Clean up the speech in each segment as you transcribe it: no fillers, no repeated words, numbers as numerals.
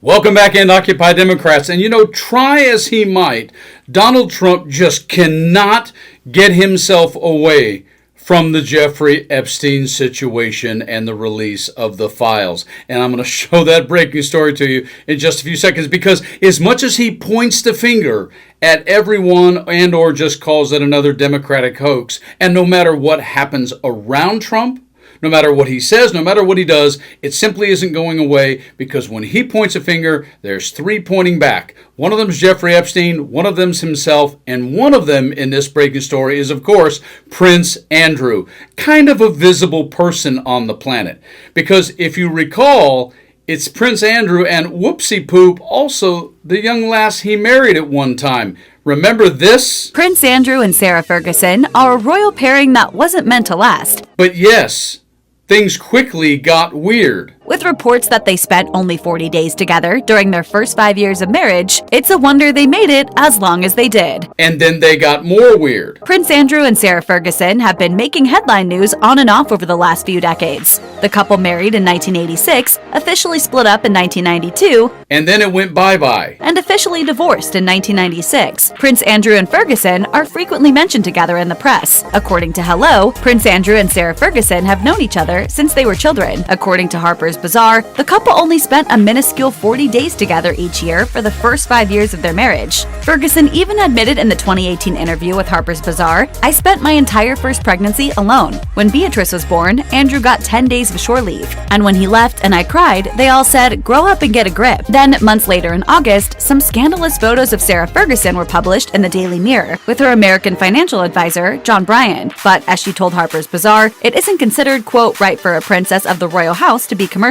Welcome back in, Occupy Democrats. And try as he might, Donald Trump just cannot get himself away from the Jeffrey Epstein situation and the release of the files. And I'm going to show that breaking story to you in just a few seconds, because as much as he points the finger at everyone and or just calls it another Democratic hoax, and no matter what happens around Trump, no matter what he says, no matter what he does, it simply isn't going away, because when he points a finger, there's three pointing back. One of them is Jeffrey Epstein, one of them's himself, and one of them in this breaking story is, of course, Prince Andrew, kind of a visible person on the planet. Because if you recall, it's Prince Andrew and whoopsie poop, also the young lass he married at one time. Remember this? Prince Andrew and Sarah Ferguson are a royal pairing that wasn't meant to last. But yes, things quickly got weird. With reports that they spent only 40 days together during their first 5 years of marriage, it's a wonder they made it as long as they did. And then they got more weird. Prince Andrew and Sarah Ferguson have been making headline news on and off over the last few decades. The couple married in 1986, officially split up in 1992, and then it went bye-bye, and officially divorced in 1996. Prince Andrew and Ferguson are frequently mentioned together in the press. According to Hello, Prince Andrew and Sarah Ferguson have known each other since they were children. According to Harper's Bazaar, the couple only spent a minuscule 40 days together each year for the first 5 years of their marriage. Ferguson even admitted in the 2018 interview with Harper's Bazaar, "I spent my entire first pregnancy alone. When Beatrice was born, Andrew got 10 days of shore leave. And when he left and I cried, they all said, 'Grow up and get a grip.'" Then, months later in August, some scandalous photos of Sarah Ferguson were published in the Daily Mirror with her American financial advisor, John Bryan. But as she told Harper's Bazaar, it isn't considered, quote, right for a princess of the royal house to be commercial.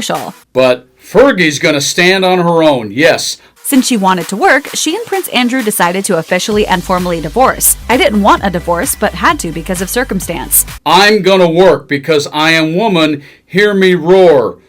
But Fergie's gonna stand on her own, yes. Since she wanted to work, she and Prince Andrew decided to officially and formally divorce. "I didn't want a divorce, but had to because of circumstance. I'm gonna work because I am woman, hear me roar."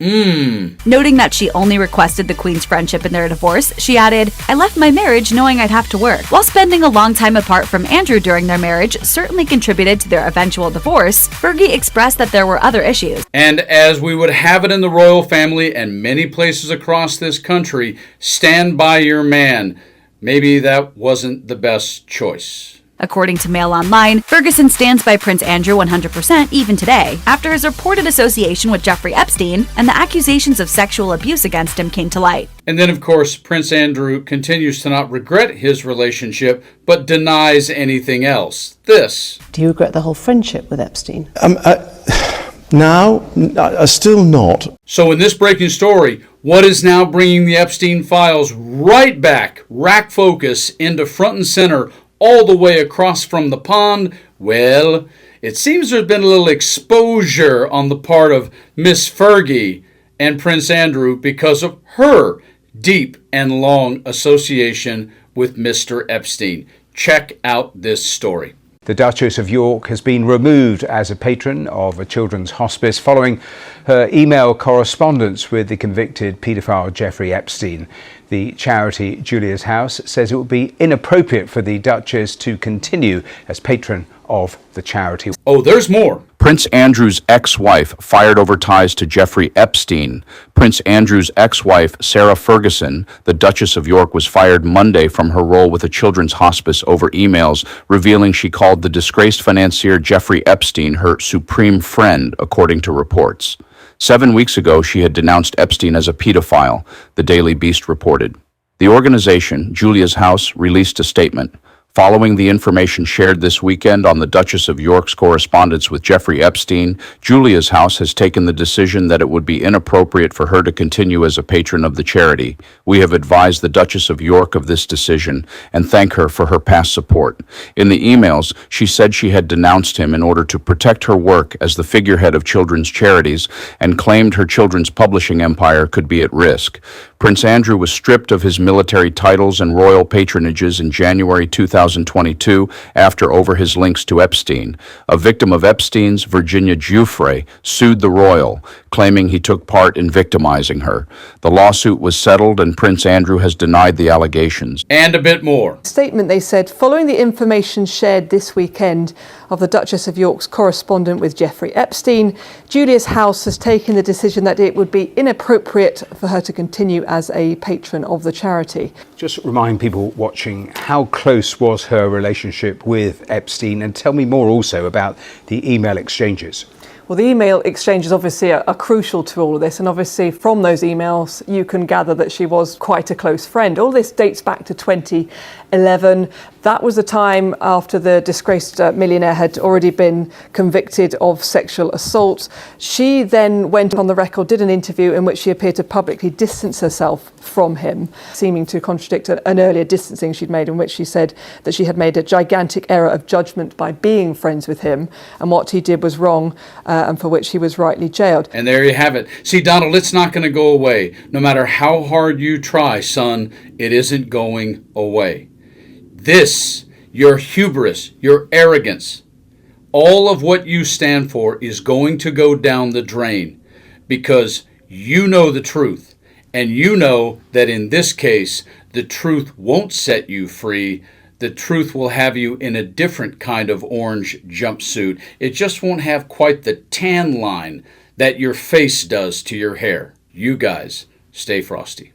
Noting that she only requested the Queen's friendship in their divorce, she added, "I left my marriage knowing I'd have to work." While spending a long time apart from Andrew during their marriage certainly contributed to their eventual divorce, Fergie expressed that there were other issues. And as we would have it in the royal family and many places across this country, stand by your man. Maybe that wasn't the best choice. According to Mail Online, Ferguson stands by Prince Andrew 100% even today, after his reported association with Jeffrey Epstein and the accusations of sexual abuse against him came to light. And then, of course, Prince Andrew continues to not regret his relationship, but denies anything else. This. Do you regret the whole friendship with Epstein? Now, still not. So in this breaking story, what is now bringing the Epstein files right back, rack focus, into front and center, all the way across from the pond? Well, it seems there's been a little exposure on the part of Miss Fergie and Prince Andrew because of her deep and long association with Mr. Epstein. Check out this story. The Duchess of York has been removed as a patron of a children's hospice following her email correspondence with the convicted paedophile Jeffrey Epstein. The charity Julia's House says it would be inappropriate for the Duchess to continue as patron of the charity. Oh, there's more. Prince Andrew's ex-wife fired over ties to Jeffrey Epstein. Prince Andrew's ex-wife, Sarah Ferguson, the Duchess of York, was fired Monday from her role with a children's hospice over emails revealing she called the disgraced financier Jeffrey Epstein her supreme friend, according to reports. 7 weeks ago, she had denounced Epstein as a pedophile, the Daily Beast reported. The organization, Julia's House, released a statement. Following the information shared this weekend on the Duchess of York's correspondence with Jeffrey Epstein, Julia's House has taken the decision that it would be inappropriate for her to continue as a patron of the charity. We have advised the Duchess of York of this decision and thank her for her past support. In the emails, she said she had denounced him in order to protect her work as the figurehead of children's charities and claimed her children's publishing empire could be at risk. Prince Andrew was stripped of his military titles and royal patronages in January 2000. 2022 over his links to Epstein. A victim of Epstein's, Virginia Giuffre, sued the royal, claiming he took part in victimizing her. The lawsuit was settled, and Prince Andrew has denied the allegations. And a bit more. Statement, they said, following the information shared this weekend of the Duchess of York's correspondent with Jeffrey Epstein, Julia's house has taken the decision that it would be inappropriate for her to continue as a patron of the charity. Just remind people watching, how close was her relationship with Epstein, and tell me more also about the email exchanges. Well, the email exchanges obviously are crucial to all of this, and obviously from those emails you can gather that she was quite a close friend. All this dates back to 2011. That was the time after the disgraced millionaire had already been convicted of sexual assault. She then went on the record, did an interview in which she appeared to publicly distance herself from him, seeming to contradict an earlier distancing she'd made, in which she said that she had made a gigantic error of judgment by being friends with him, and what he did was wrong, and for which he was rightly jailed. And there you have it. See, Donald, it's not going to go away. No matter how hard you try, son, it isn't going away. This, your hubris, your arrogance, all of what you stand for is going to go down the drain, because you know the truth. And you know that in this case, the truth won't set you free. The truth will have you in a different kind of orange jumpsuit. It just won't have quite the tan line that your face does to your hair. You guys, stay frosty.